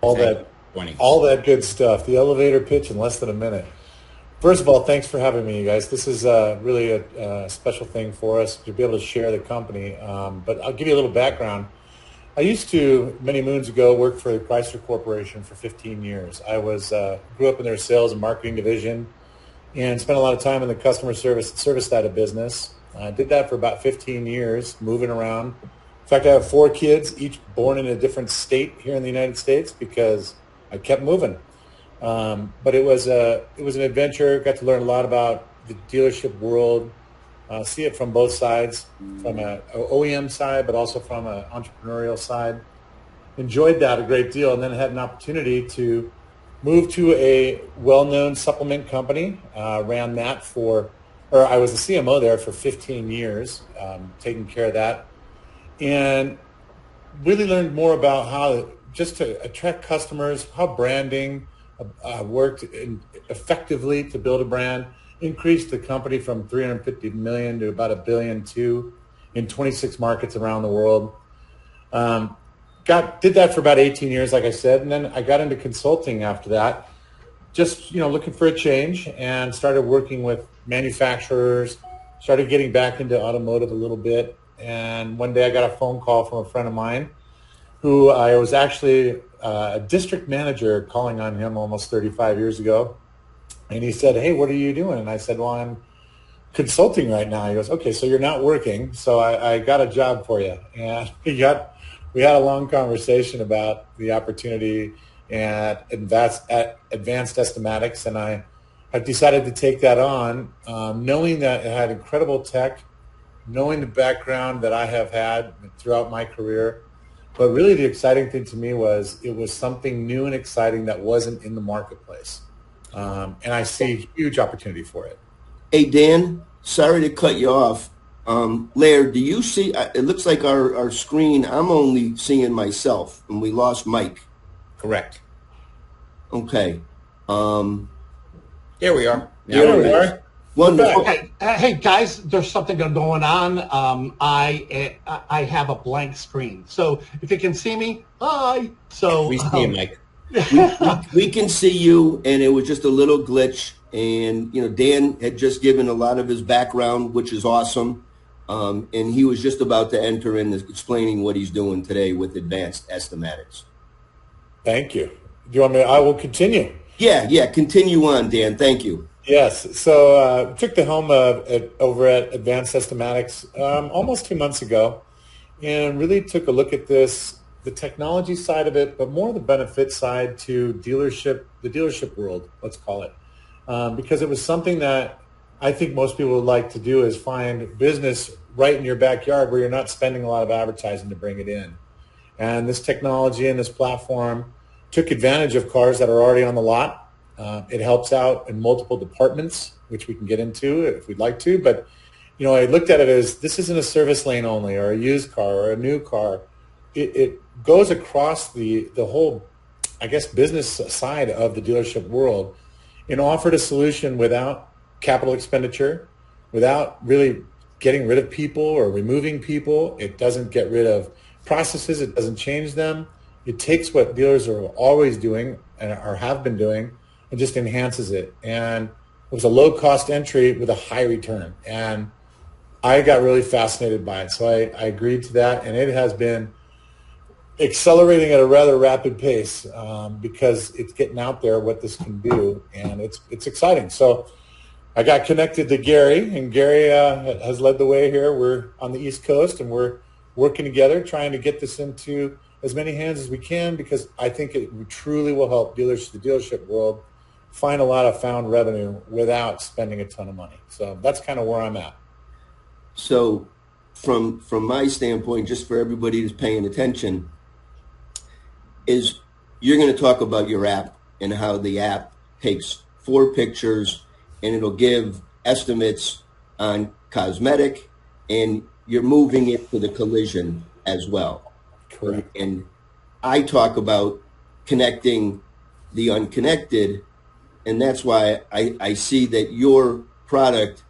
All Thank that, you. 20. all that good stuff. The elevator pitch in less than a minute. First of all, thanks for having me, you guys. This is really a special thing for us to be able to share the company. But I'll give you a little background. I used to, many moons ago, work for the Chrysler Corporation for 15 years. I grew up in their sales and marketing division and spent a lot of time in the customer service side of business. I did that for about 15 years, moving around. In fact, I have 4 kids, each born in a different state here in the United States because I kept moving. But it was an adventure. Got to learn a lot about the dealership world, see it from both sides, from a OEM side, but also from an entrepreneurial side. Enjoyed that a great deal, and then had an opportunity to move to a well-known supplement company. Ran that I was the CMO there for 15 years, taking care of that, and really learned more about how just to attract customers, how branding worked effectively to build a brand, increased the company from 350 million to about $1.2 billion in 26 markets around the world. Did that for about 18 years, like I said, and then I got into consulting after that, just looking for a change, and started working with manufacturers, started getting back into automotive a little bit. And one day I got a phone call from a friend of mine who I was actually a district manager calling on him almost 35 years ago. And he said, "Hey, what are you doing?" And I said, "Well, I'm consulting right now." He goes, "Okay, so you're not working. So I got a job for you." And we had a long conversation about the opportunity at Advanced Estimatics. And I've decided to take that on, knowing that it had incredible tech, knowing the background that I have had throughout my career. But really the exciting thing to me was it was something new and exciting that wasn't in the marketplace. And I see huge opportunity for it. Hey, Dan, sorry to cut you off. Laird, do you see, it looks like our screen, I'm only seeing myself, and we lost Mike. Correct. Okay. Here we are. There we are. Wonderful. Okay. Hey guys, there's something going on. I have a blank screen, so if you can see me, hi. So We see you, Mike. We can see you, and it was just a little glitch. And Dan had just given a lot of his background, which is awesome. And he was just about to enter in explaining what he's doing today with Advanced Estimatics. Thank you. Do you want me? I will continue. Yeah. Continue on, Dan. Thank you. Yes. So took the helm over at Advanced Estimatics almost 2 months ago, and really took a look at this, the technology side of it, but more the benefit side to the dealership world, let's call it, because it was something that I think most people would like to do is find business right in your backyard where you're not spending a lot of advertising to bring it in. And this technology and this platform took advantage of cars that are already on the lot. It helps out in multiple departments, which we can get into if we'd like to. But, I looked at it as this isn't a service lane only or a used car or a new car. It goes across the whole, I guess, business side of the dealership world and offered a solution without capital expenditure, without really getting rid of people or removing people. It doesn't get rid of processes. It doesn't change them. It takes what dealers are always doing or have been doing and just enhances it. And it was a low-cost entry with a high return. And I got really fascinated by it. So I agreed to that, and it has been accelerating at a rather rapid pace because it's getting out there what this can do, and it's exciting. So I got connected to Gary, and Gary has led the way here. We're on the East Coast, and we're working together, trying to get this into as many hands as we can, because I think it truly will help the dealership world find a lot of found revenue without spending a ton of money. So that's kind of where I'm at. So from my standpoint, just for everybody who's paying attention, is you're going to talk about your app and how the app takes 4 pictures and it'll give estimates on cosmetic, and you're moving it to the collision as well. Correct. And I talk about connecting the unconnected, and that's why I see that your product,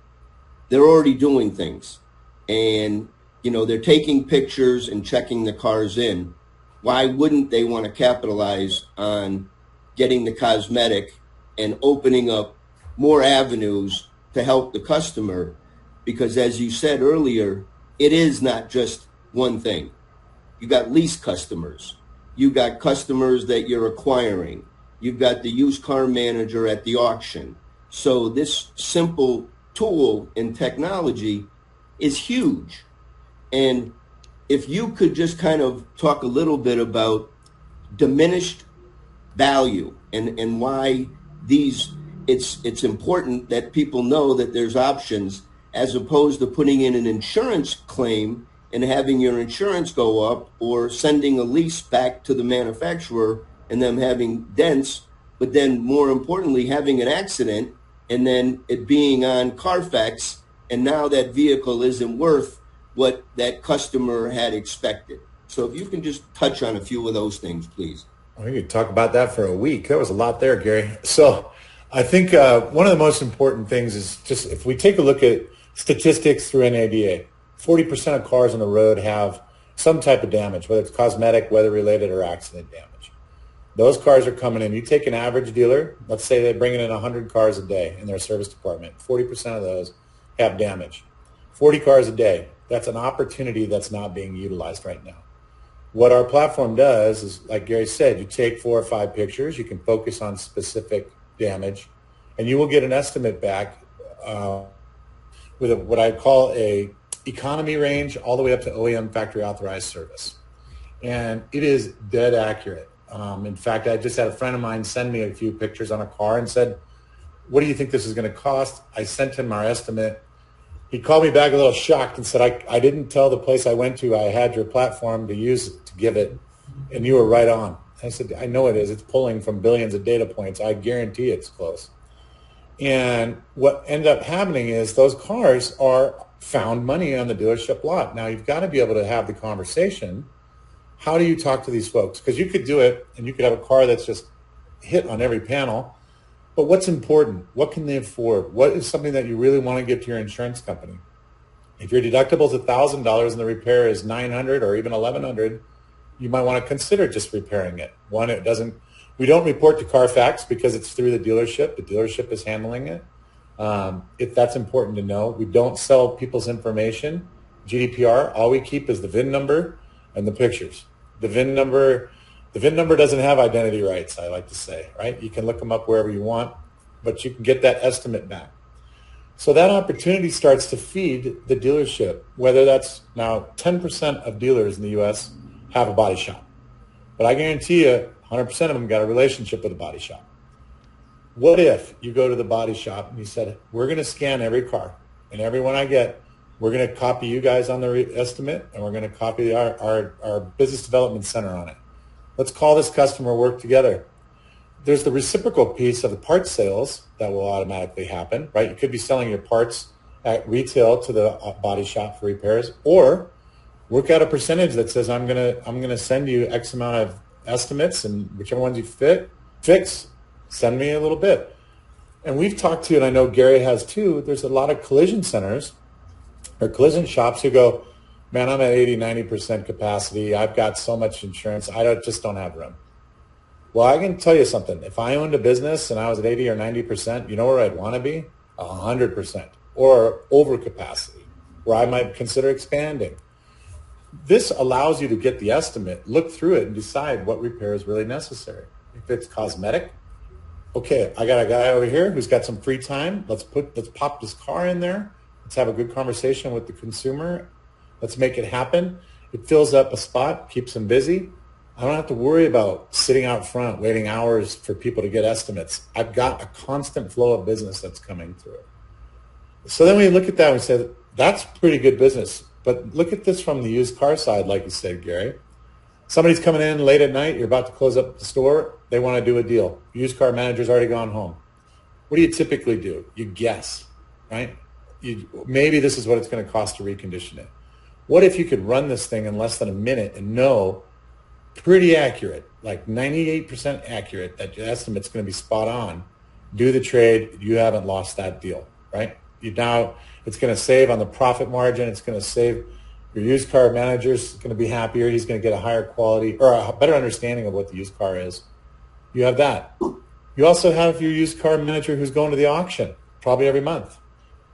they're already doing things. And, they're taking pictures and checking the cars in, why wouldn't they want to capitalize on getting the cosmetic and opening up more avenues to help the customer? Because as you said earlier, it is not just one thing. You got lease customers. You got customers that you're acquiring. You've got the used car manager at the auction. So this simple tool and technology is huge. And if you could just kind of talk a little bit about diminished value and why it's important that people know that there's options, as opposed to putting in an insurance claim and having your insurance go up, or sending a lease back to the manufacturer and them having dents, but then more importantly, having an accident and then it being on Carfax, and now that vehicle isn't worth what that customer had expected. So if you can just touch on a few of those things, please. We could talk about that for a week. That was a lot there, Gary. So I think one of the most important things is just if we take a look at statistics through NADA, 40% of cars on the road have some type of damage, whether it's cosmetic, weather-related, or accident damage. Those cars are coming in. You take an average dealer, let's say they're bringing in 100 cars a day in their service department. 40% of those have damage. 40 cars a day. That's an opportunity that's not being utilized right now. What our platform does is, like Gary said, you take 4 or 5 pictures, you can focus on specific damage, and you will get an estimate back with what I call a economy range all the way up to OEM factory authorized service. And it is dead accurate. In fact, I just had a friend of mine send me a few pictures on a car and said, what do you think this is going to cost? I sent him our estimate. He called me back a little shocked and said, I didn't tell the place I went to I had your platform to use to give it, and you were right on. I said, I know it is. It's pulling from billions of data points. I guarantee it's close. And what ended up happening is those cars are found money on the dealership lot. Now, you've got to be able to have the conversation. How do you talk to these folks? Because you could do it, and you could have a car that's just hit on every panel. But what's important? What can they afford? What is something that you really want to give to your insurance company? If your deductible is $1,000 and the repair is $900 or even $1,100, you might want to consider just repairing it. One, we don't report to Carfax because it's through the dealership. The dealership is handling it. If that's important to know, we don't sell people's information. GDPR, all we keep is the VIN number and the pictures. The VIN number doesn't have identity rights, I like to say, right? You can look them up wherever you want, but you can get that estimate back. So that opportunity starts to feed the dealership, whether that's now 10% of dealers in the U.S. have a body shop. But I guarantee you 100% of them got a relationship with a body shop. What if you go to the body shop and you said, we're going to scan every car, and every one I get, we're going to copy you guys on the estimate, and we're going to copy our business development center on it. Let's call this customer, work together. There's the reciprocal piece of the parts sales that will automatically happen, right? You could be selling your parts at retail to the body shop for repairs, or work out a percentage that says I'm gonna send you X amount of estimates, and whichever ones you fix, send me a little bit. And we've talked to, and I know Gary has too, there's a lot of collision centers or collision shops who go, man, I'm at 80, 90% capacity. I've got so much insurance. Just don't have room. Well, I can tell you something. If I owned a business and I was at 80 or 90%, you know where I'd want to be? 100% or over capacity, where I might consider expanding. This allows you to get the estimate, look through it, and decide what repair is really necessary. If it's cosmetic, okay, I got a guy over here who's got some free time. Let's pop this car in there. Let's have a good conversation with the consumer. Let's make it happen. It fills up a spot, keeps them busy. I don't have to worry about sitting out front, waiting hours for people to get estimates. I've got a constant flow of business that's coming through. So then we look at that and we say, that's pretty good business. But look at this from the used car side, like you said, Gary. Somebody's coming in late at night. You're about to close up the store. They want to do a deal. Used car manager's already gone home. What do you typically do? You guess, right? Maybe this is what it's going to cost to recondition it. What if you could run this thing in less than a minute and know pretty accurate, like 98% accurate, that your estimate's going to be spot on, do the trade, you haven't lost that deal, right? It's going to save on the profit margin. It's going to save Your used car manager is going to be happier. He's going to get a higher quality or a better understanding of what the used car is. You have that. You also have your used car manager who's going to the auction probably every month,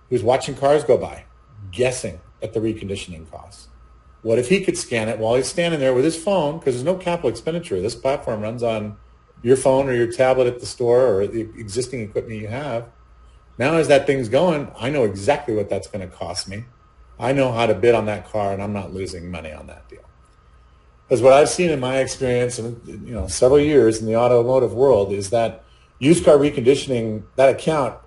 who's watching cars go by, guessing at the reconditioning costs. What if he could scan it while he's standing there with his phone, because there's no capital expenditure. This platform runs on your phone or your tablet at the store or the existing equipment you have. Now as that thing's going, I know exactly what that's going to cost me. I know how to bid on that car, and I'm not losing money on that deal. Because what I've seen in my experience in several years in the automotive world is that used car reconditioning, that account,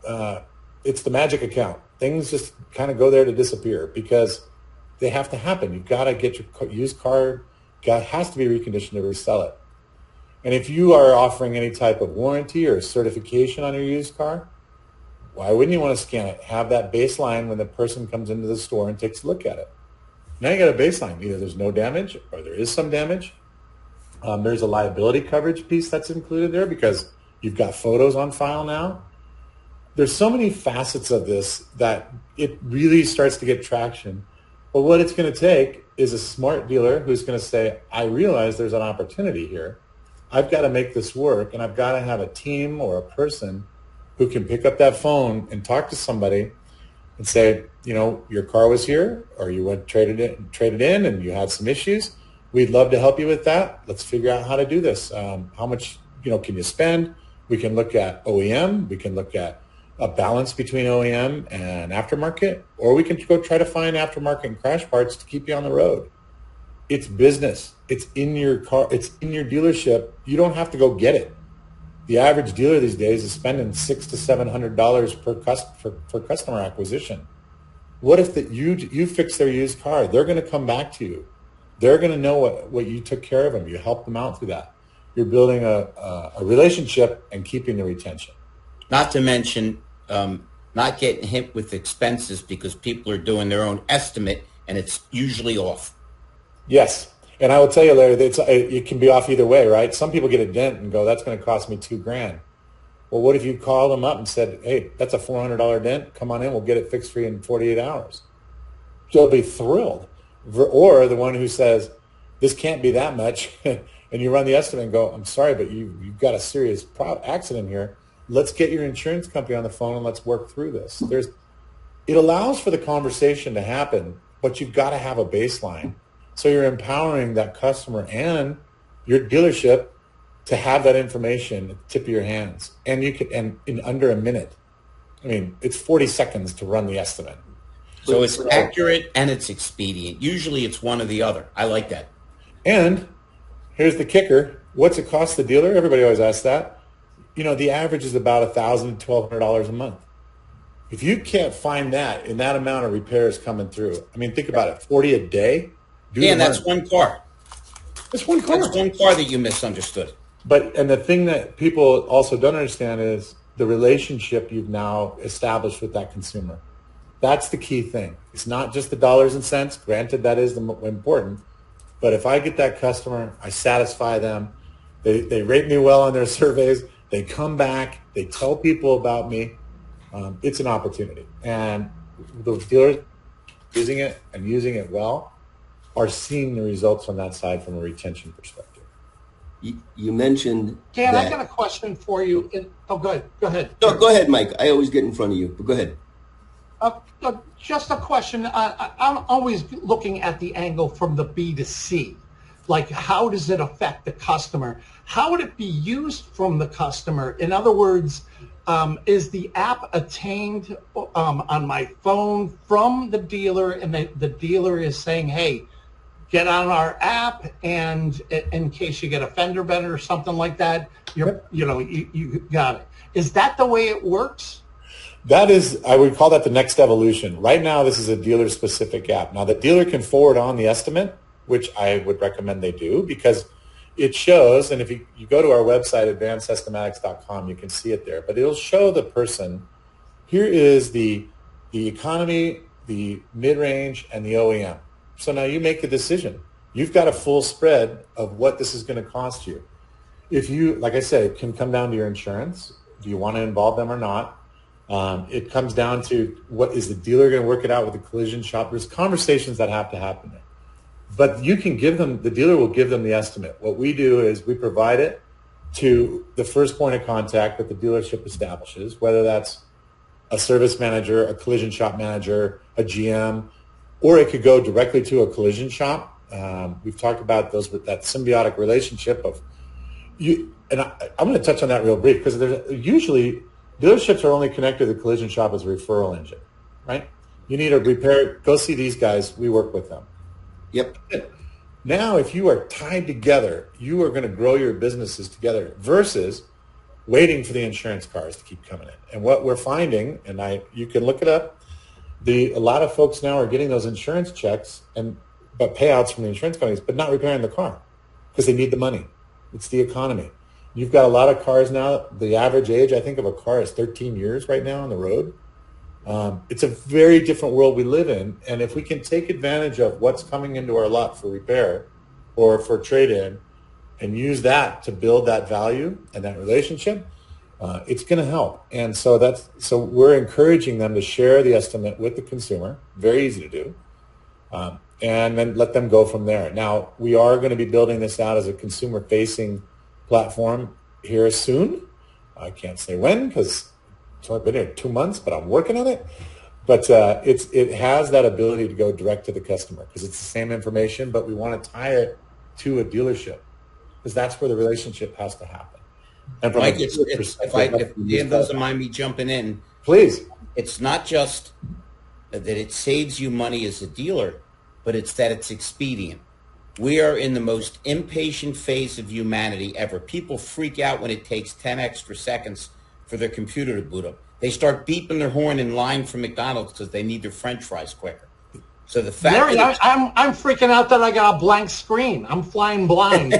it's the magic account. Things just kind of go there to disappear because they have to happen. You've got to get your used car, has to be reconditioned to resell it. And if you are offering any type of warranty or certification on your used car, why wouldn't you want to scan it? Have that baseline when the person comes into the store and takes a look at it. Now you got a baseline. Either there's no damage or there is some damage. There's a liability coverage piece that's included there because you've got photos on file now. There's so many facets of this that it really starts to get traction. But what it's going to take is a smart dealer who's going to say, I realize there's an opportunity here. I've got to make this work, and I've got to have a team or a person who can pick up that phone and talk to somebody and say, your car was here or you went traded in and you had some issues. We'd love to help you with that. Let's figure out how to do this. How much, can you spend? We can look at OEM. We can look at a balance between OEM and aftermarket, or we can go try to find aftermarket and crash parts to keep you on the road. It's business. It's in your car. It's in your dealership. You don't have to go get it. The average dealer these days is spending $600 to $700 for customer acquisition. What if you fix their used car? They're going to come back to you. They're going to know what you took care of them. You helped them out through that. You're building a relationship and keeping the retention. Not to mention not getting hit with expenses because people are doing their own estimate and it's usually off. Yes. And I will tell you, Larry, it can be off either way, right? Some people get a dent and go, that's going to cost me $2,000. Well, what if you called them up and said, hey, that's a $400 dent. Come on in. We'll get it fixed for you in 48 hours. They'll be thrilled. Or the one who says, this can't be that much. And you run the estimate and go, I'm sorry, but you've got a serious accident here. Let's get your insurance company on the phone and let's work through this. It allows for the conversation to happen, but you've got to have a baseline. So you're empowering that customer and your dealership to have that information at the tip of your hands. And you can, and in under a minute. I mean, it's 40 seconds to run the estimate. So it's accurate and it's expedient. Usually it's one or the other. I like that. And here's the kicker. What's it cost the dealer? Everybody always asks that. The average is about $1,000 to $1,200 a month. If you can't find that in that amount of repairs coming through, I mean, think about it, 40 a day. And that's one car. That's one car. That's one car that you misunderstood. And the thing that people also don't understand is the relationship you've now established with that consumer. That's the key thing. It's not just the dollars and cents. Granted, that is important. But if I get that customer, I satisfy them. They rate me well on their surveys. They come back. They tell people about me. It's an opportunity. And the dealers using it and using it well are seeing the results on that side from a retention perspective. You mentioned Dan, that. I got a question for you. Go ahead. No, go ahead, Mike. I always get in front of you, but go ahead. Just a question. I'm always looking at the angle from the B to C. Like, how does it affect the customer? How would it be used from the customer? In other words, is the app attained on my phone from the dealer, and the dealer is saying, hey, get on our app, and in case you get a fender bender or something like that, you got it. Is that the way it works? That is, I would call that the next evolution. Right now, this is a dealer-specific app. Now, the dealer can forward on the estimate, which I would recommend they do, because it shows, and if you go to our website, advancedestimatics.com, you can see it there, but it'll show the person, here is the economy, the mid-range, and the OEM. So now you make the decision. You've got a full spread of what this is going to cost you. If you, like I said, it can come down to your insurance. Do you want to involve them or not? It comes down to what is the dealer going to work it out with the collision shop. There's conversations that have to happen there. But you can give them, the dealer will give them the estimate. What we do is we provide it to the first point of contact that the dealership establishes, whether that's a service manager, a collision shop manager, a GM, or it could go directly to a collision shop. We've talked about those with that symbiotic relationship of you. And I'm going to touch on that real brief because there's usually dealerships are only connected to the collision shop as a referral engine, right? You need a repair, go see these guys. We work with them. Yep. Now, if you are tied together, you are going to grow your businesses together versus waiting for the insurance cars to keep coming in. And what we're finding, and you can look it up, a lot of folks now are getting those insurance checks but payouts from the insurance companies, but not repairing the car because they need the money. It's the economy. You've got a lot of cars now. The average age, I think, of a car is 13 years right now on the road. It's a very different world we live in. And if we can take advantage of what's coming into our lot for repair or for trade-in and use that to build that value and that relationship, it's going to help. And so we're encouraging them to share the estimate with the consumer. Very easy to do. And then let them go from there. Now, we are going to be building this out as a consumer-facing platform here soon. I can't say when because it's only been here 2 months, but I'm working on it. But it has that ability to go direct to the customer because it's the same information, but we want to tie it to a dealership because that's where the relationship has to happen. And from Mike, if Dan doesn't mind me jumping in, please. It's not just that it saves you money as a dealer, but it's that it's expedient. We are in the most impatient phase of humanity ever. People freak out when it takes 10 extra seconds for their computer to boot up. They start beeping their horn in line for McDonald's because they need their French fries quicker. So the fact Larry, that I'm freaking out that I got a blank screen. I'm flying blind.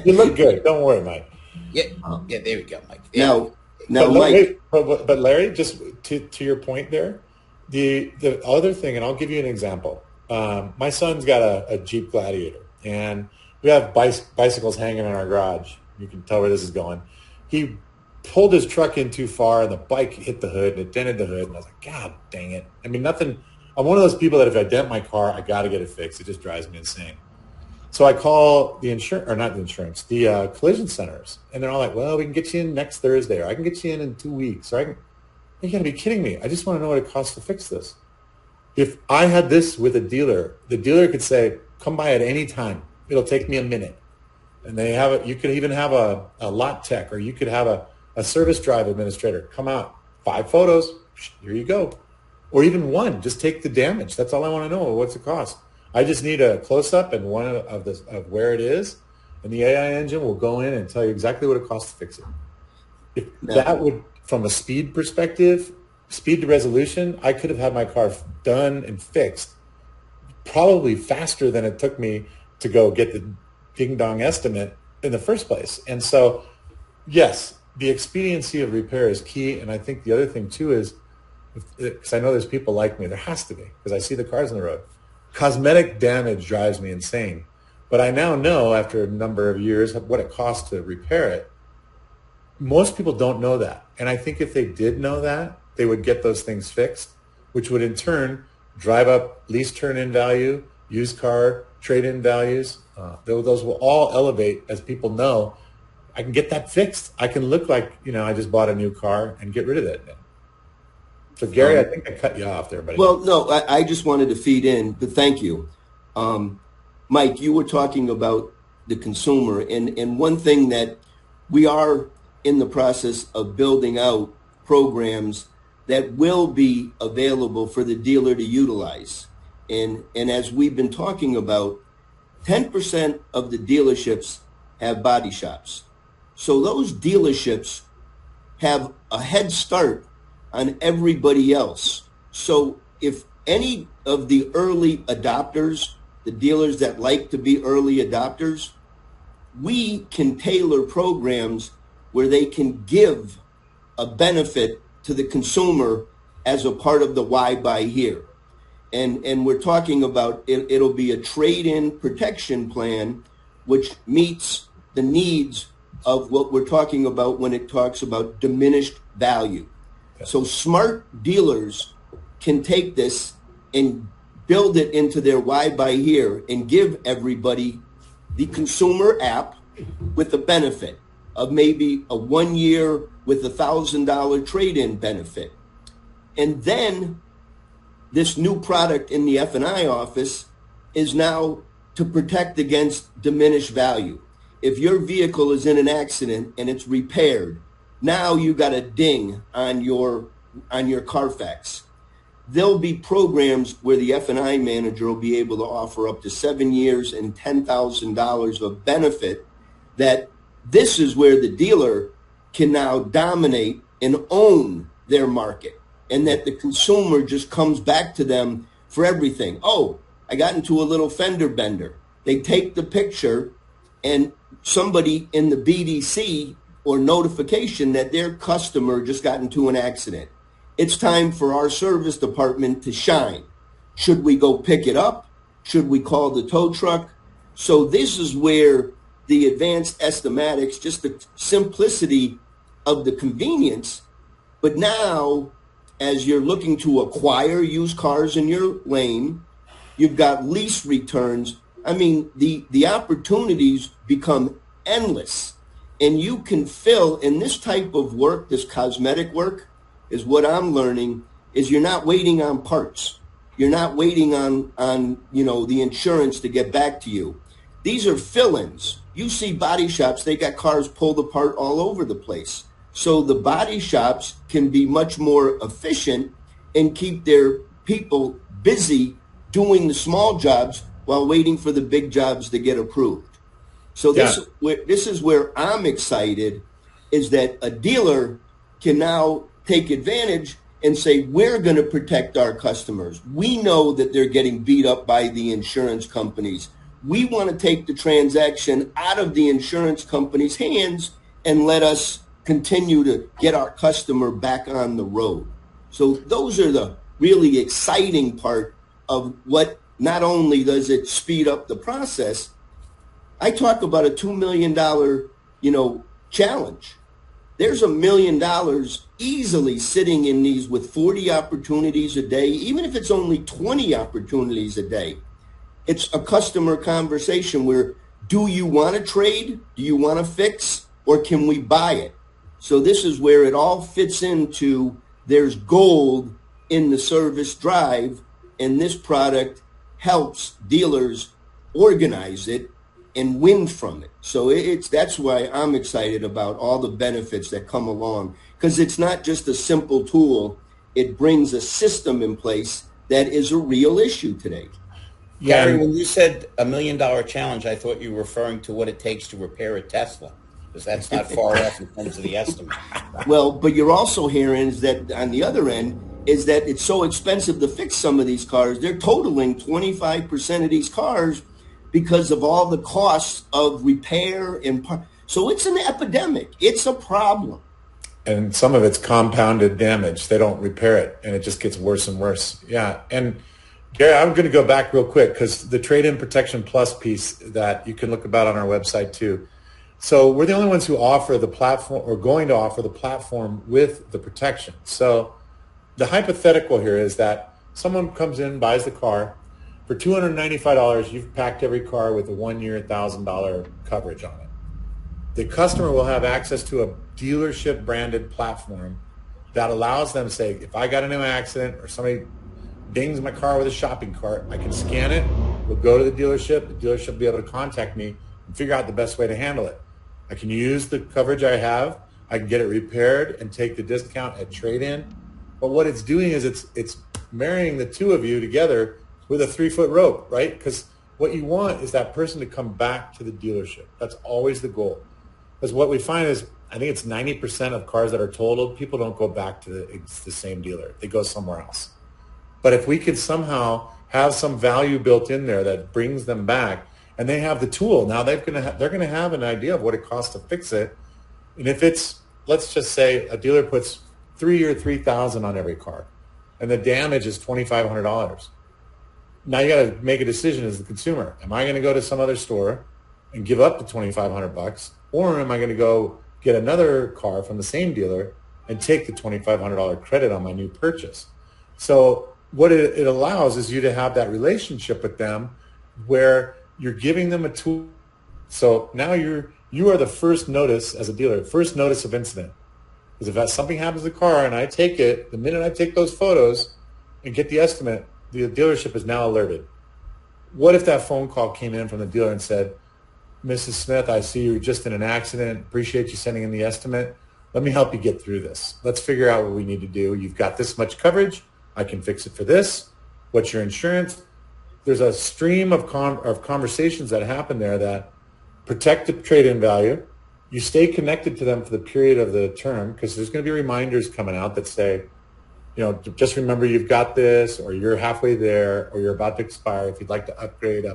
You look good. Don't worry, Mike. yeah, there we go, Mike. Yeah. Now, Mike. Mike. But Larry, just to your point there, the other thing, and I'll give you an example. My son's got a Jeep Gladiator, and we have bicycles hanging in our garage. You can tell where this is going. He pulled his truck in too far, and the bike hit the hood, and it dented the hood. And I was like, God dang it. I mean, nothing. I'm one of those people that if I dent my car, I got to get it fixed. It just drives me insane. So I call the collision centers, and they're all like, well, we can get you in next Thursday, or I can get you in 2 weeks, or you got to be kidding me. I just want to know what it costs to fix this. If I had this with a dealer, the dealer could say, come by at any time. It'll take me a minute. And they have it. You could even have a lot tech, or you could have a service drive administrator come out, 5 photos, here you go. Or even one, just take the damage. That's all I want to know. What's it cost? I just need a close-up and one of where it is, and the AI engine will go in and tell you exactly what it costs to fix it. If that would, from a speed perspective, speed to resolution, I could have had my car done and fixed probably faster than it took me to go get the ding-dong estimate in the first place. And so, yes, the expediency of repair is key. And I think the other thing, too, is, because I know there's people like me, there has to be, because I see the cars on the road. Cosmetic damage drives me insane. But I now know, after a number of years, what it costs to repair it. Most people don't know that. And I think if they did know that, they would get those things fixed, which would in turn drive up lease turn-in value, used car trade-in values. Those will all elevate as people know, I can get that fixed. I can look like, I just bought a new car and get rid of it. So, Gary, I think I cut you off there. Buddy. Well, no, I just wanted to feed in, but thank you. Mike, you were talking about the consumer, and one thing that we are in the process of building out programs that will be available for the dealer to utilize. And as we've been talking about, 10% of the dealerships have body shops. So those dealerships have a head start on everybody else. So if any of the early adopters, the dealers that like to be early adopters, we can tailor programs where they can give a benefit to the consumer as a part of the why buy here. And we're talking about it'll be a trade-in protection plan which meets the needs of what we're talking about when it talks about diminished value. So smart dealers can take this and build it into their why buy here and give everybody the consumer app with the benefit of maybe a 1 year with $1,000 trade-in benefit. And then this new product in the F&I office is now to protect against diminished value. If your vehicle is in an accident and it's repaired, now you got a ding on your Carfax. There'll be programs where the F&I manager will be able to offer up to 7 years and $10,000 of benefit. That this is where the dealer can now dominate and own their market, and that the consumer just comes back to them for everything. Oh, I got into a little fender bender. They take the picture and somebody in the BDC or notification that their customer just got into an accident. It's time for our service department to shine. Should we go pick it up? Should we call the tow truck? So this is where the advanced estimatics, just the simplicity of the convenience. But now, as you're looking to acquire used cars in your lane, you've got lease returns. I mean, the opportunities become endless. And you can fill in this type of work, this cosmetic work, is what I'm learning, is you're not waiting on parts. You're not waiting on the insurance to get back to you. These are fill-ins. You see body shops, they got cars pulled apart all over the place. So the body shops can be much more efficient and keep their people busy doing the small jobs while waiting for the big jobs to get approved. So this is where I'm excited, is that a dealer can now take advantage and say, we're going to protect our customers. We know that they're getting beat up by the insurance companies. We want to take the transaction out of the insurance company's hands and let us continue to get our customer back on the road. So those are the really exciting part of what not only does it speed up the process. I talk about a $2 million, challenge. There's $1 million easily sitting in these with 40 opportunities a day, even if it's only 20 opportunities a day. It's a customer conversation where, do you want to trade? Do you want to fix? Or can we buy it? So this is where it all fits into, there's gold in the service drive, and this product helps dealers organize it and win from it. So that's why I'm excited about all the benefits that come along, because it's not just a simple tool. It brings a system in place that is a real issue today. Yeah. Gary, when you said $1 million challenge, I thought you were referring to what it takes to repair a Tesla, because that's not far off in terms of the estimate. Well, but you're also hearing is that on the other end is that it's so expensive to fix some of these cars. They're totaling 25% of these cars because of all the costs of repair and so it's an epidemic. It's a problem. And some of it's compounded damage. They don't repair it, and it just gets worse and worse. Yeah. And Gary, I'm going to go back real quick, because the Trade-in Protection Plus piece that you can look about on our website too. So we're the only ones who offer the platform, or going to offer the platform with the protection. So the hypothetical here is that someone comes in, buys the car. For $295, you've packed every car with a 1 year, $1,000 coverage on it. The customer will have access to a dealership branded platform that allows them to say, if I got into an accident or somebody dings my car with a shopping cart, I can scan it, we'll go to the dealership will be able to contact me and figure out the best way to handle it. I can use the coverage I have, I can get it repaired and take the discount at trade-in. But what it's doing is it's marrying the two of you together with a 3-foot rope, right? Because what you want is that person to come back to the dealership. That's always the goal. Because what we find is, I think it's 90% of cars that are totaled, people don't go back to the same dealer. They go somewhere else. But if we could somehow have some value built in there that brings them back, and they have the tool, now they're going to have an idea of what it costs to fix it. And if it's, let's just say a dealer puts $3,000 or $3,000 on every car, and the damage is $2,500. Now you got to make a decision as the consumer. Am I going to go to some other store and give up the $2,500, or am I going to go get another car from the same dealer and take the $2,500 credit on my new purchase. So what it allows is you to have that relationship with them where you're giving them a tool. So now you are the first notice as a dealer, first notice of incident. Because if something happens to the car and I take it, the minute I take those photos and get the estimate, the dealership is now alerted. What if that phone call came in from the dealer and said, Mrs. Smith, I see you were just in an accident. Appreciate you sending in the estimate. Let me help you get through this. Let's figure out what we need to do. You've got this much coverage. I can fix it for this. What's your insurance? There's a stream of conversations that happen there that protect the trade-in value. You stay connected to them for the period of the term because there's going to be reminders coming out that say, just remember you've got this, or you're halfway there, or you're about to expire. If you'd like to upgrade.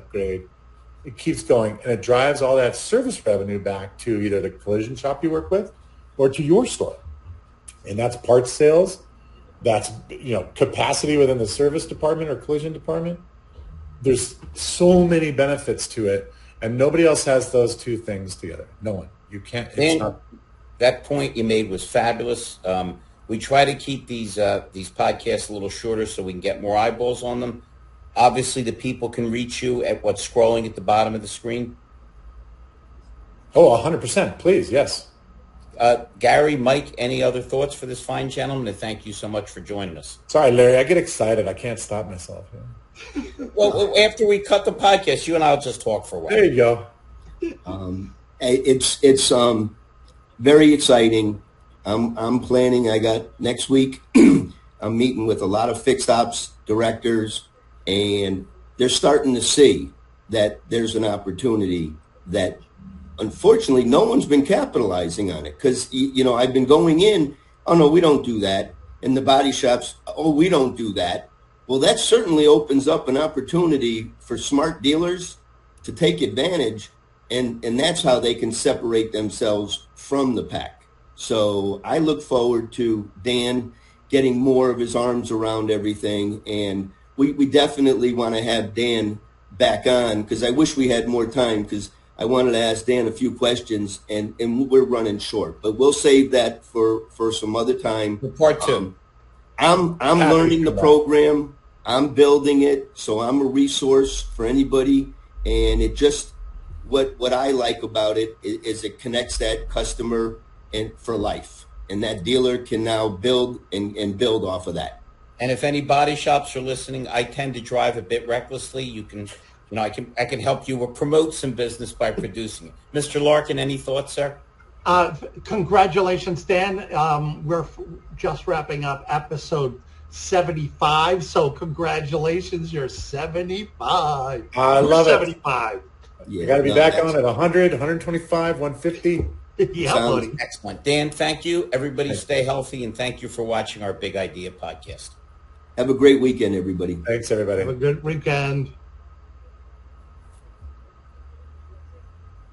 It keeps going, and it drives all that service revenue back to either the collision shop you work with or to your store. And that's parts sales. That's, capacity within the service department or collision department. There's so many benefits to it, and nobody else has those two things together. No one. You can't. That point you made was fabulous. We try to keep these podcasts a little shorter so we can get more eyeballs on them. Obviously, the people can reach you at what's scrolling at the bottom of the screen. Oh, 100%. Please, yes. Gary, Mike, any other thoughts for this fine gentleman? And thank you so much for joining us. Sorry, Larry. I get excited. I can't stop myself. Well, after we cut the podcast, you and I will just talk for a while. There you go. It's very exciting. I'm planning. I got next week. I'm meeting with a lot of fixed ops directors, and they're starting to see that there's an opportunity that, unfortunately, no one's been capitalizing on it. Because I've been going in. Oh no, we don't do that. And the body shops. Oh, we don't do that. Well, that certainly opens up an opportunity for smart dealers to take advantage, and that's how they can separate themselves from the pack. So I look forward to Dan getting more of his arms around everything, and we definitely want to have Dan back on because I wish we had more time because I wanted to ask Dan a few questions, and we're running short. But we'll save that for some other time. For part two. I'm learning the program. I'm building it, so I'm a resource for anybody. And it just what I like about it is it connects that customer and for life, and that dealer can now build and build off of that. And if any body shops are listening, I tend to drive a bit recklessly. You can, I can help you promote some business by producing it. Mr. Larkin, any thoughts, sir? Congratulations, Dan. We're just wrapping up episode 75. So congratulations, you're 75. I love 75. Yeah, You got to be back on at 100, 125, 150. Yeah, buddy. Excellent. Dan, thank you. Everybody stay healthy, and thank you for watching our Big Idea podcast. Have a great weekend, everybody. Thanks, everybody. Have a good weekend.